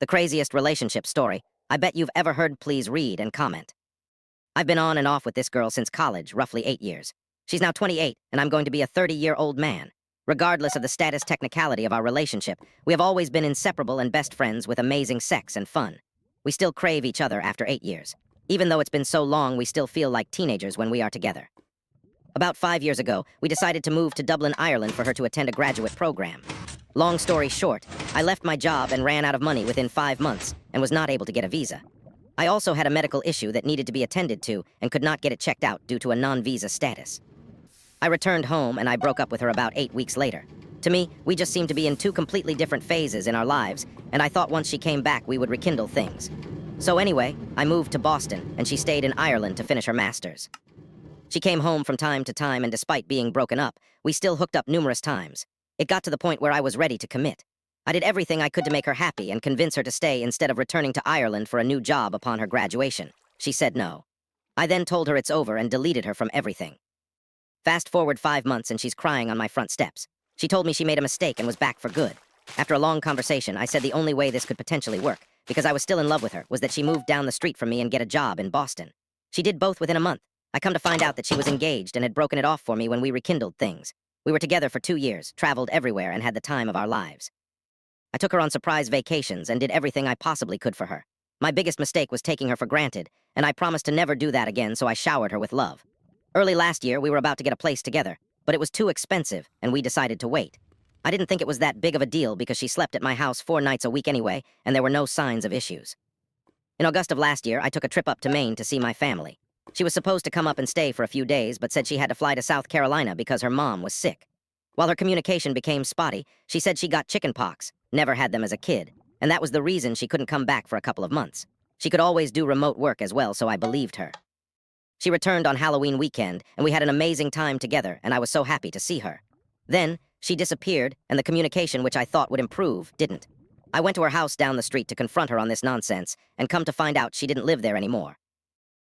The craziest relationship story I bet you've ever heard. Please read and comment. I've been on and off with this girl since college, roughly 8 years. She's now 28, and I'm going to be a 30-year-old man. Regardless of the status technicality of our relationship, we have always been inseparable and best friends with amazing sex and fun. We still crave each other after 8 years. Even though it's been so long, we still feel like teenagers when we are together. About 5 years ago, we decided to move to Dublin, Ireland for her to attend a graduate program. Long story short, I left my job and ran out of money within 5 months and was not able to get a visa. I also had a medical issue that needed to be attended to and could not get it checked out due to a non-visa status. I returned home and I broke up with her about 8 weeks later. To me, we just seemed to be in two completely different phases in our lives, and I thought once she came back we would rekindle things. So anyway, I moved to Boston and she stayed in Ireland to finish her master's. She came home from time to time, and despite being broken up, we still hooked up numerous times. It got to the point where I was ready to commit. I did everything I could to make her happy and convince her to stay instead of returning to Ireland for a new job upon her graduation. She said no. I then told her it's over and deleted her from everything. Fast forward 5 months and she's crying on my front steps. She told me she made a mistake and was back for good. After a long conversation, I said the only way this could potentially work, because I was still in love with her, was that she moved down the street from me and get a job in Boston. She did both within a month. I come to find out that she was engaged and had broken it off for me when we rekindled things. We were together for 2 years, traveled everywhere, and had the time of our lives. I took her on surprise vacations and did everything I possibly could for her. My biggest mistake was taking her for granted, and I promised to never do that again, so I showered her with love. Early last year, we were about to get a place together, but it was too expensive, and we decided to wait. I didn't think it was that big of a deal because she slept at my house 4 nights a week anyway, and there were no signs of issues. In August of last year, I took a trip up to Maine to see my family. She was supposed to come up and stay for a few days, but said she had to fly to South Carolina because her mom was sick. While her communication became spotty, she said she got chickenpox, never had them as a kid, and that was the reason she couldn't come back for a couple of months. She could always do remote work as well, so I believed her. She returned on Halloween weekend, and we had an amazing time together, and I was so happy to see her. Then, she disappeared, and the communication which I thought would improve didn't. I went to her house down the street to confront her on this nonsense, and come to find out she didn't live there anymore.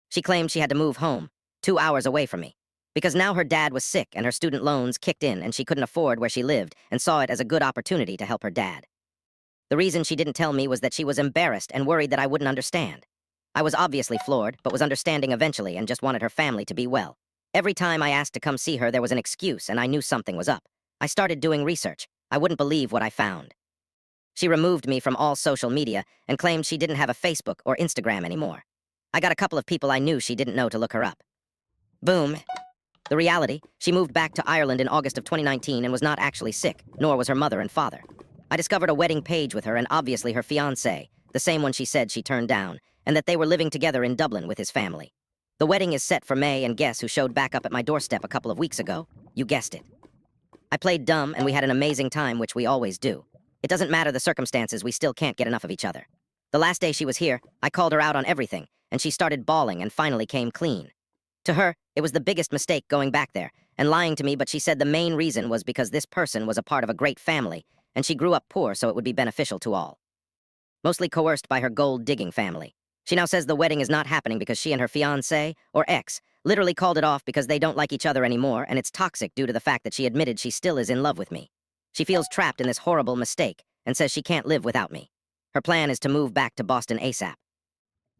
She claimed she had to move home, 2 hours away from me, because now her dad was sick and her student loans kicked in and she couldn't afford where she lived and saw it as a good opportunity to help her dad. The reason she didn't tell me was that she was embarrassed and worried that I wouldn't understand. I was obviously floored, but was understanding eventually and just wanted her family to be well. Every time I asked to come see her, there was an excuse, and I knew something was up. I started doing research. I wouldn't believe what I found. She removed me from all social media and claimed she didn't have a Facebook or Instagram anymore. I got a couple of people I knew she didn't know to look her up. Boom. The reality, she moved back to Ireland in August of 2019 and was not actually sick, nor was her mother and father. I discovered a wedding page with her and obviously her fiancé, the same one she said she turned down, and that they were living together in Dublin with his family. The wedding is set for May, and guess who showed back up at my doorstep a couple of weeks ago? You guessed it. I played dumb and we had an amazing time, which we always do. It doesn't matter the circumstances, we still can't get enough of each other. The last day she was here, I called her out on everything, and she started bawling and finally came clean. To her, it was the biggest mistake going back there and lying to me, but she said the main reason was because this person was a part of a great family, and she grew up poor so it would be beneficial to all. Mostly coerced by her gold-digging family. She now says the wedding is not happening because she and her fiancé, or ex, literally called it off because they don't like each other anymore, and it's toxic due to the fact that she admitted she still is in love with me. She feels trapped in this horrible mistake and says she can't live without me. Her plan is to move back to Boston ASAP.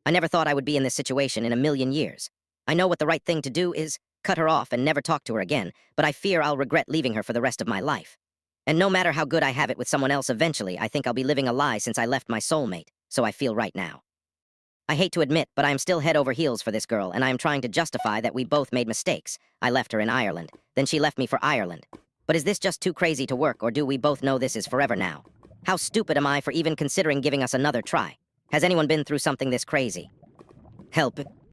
I never thought I would be in this situation in a million years. I know what the right thing to do is, cut her off and never talk to her again, but I fear I'll regret leaving her for the rest of my life. And no matter how good I have it with someone else eventually, I think I'll be living a lie since I left my soulmate, so I feel right now. I hate to admit, but I am still head over heels for this girl, and I am trying to justify that we both made mistakes. I left her in Ireland, then she left me for Ireland. But is this just too crazy to work, or do we both know this is forever now? How stupid am I for even considering giving us another try? Has anyone been through something this crazy? Help.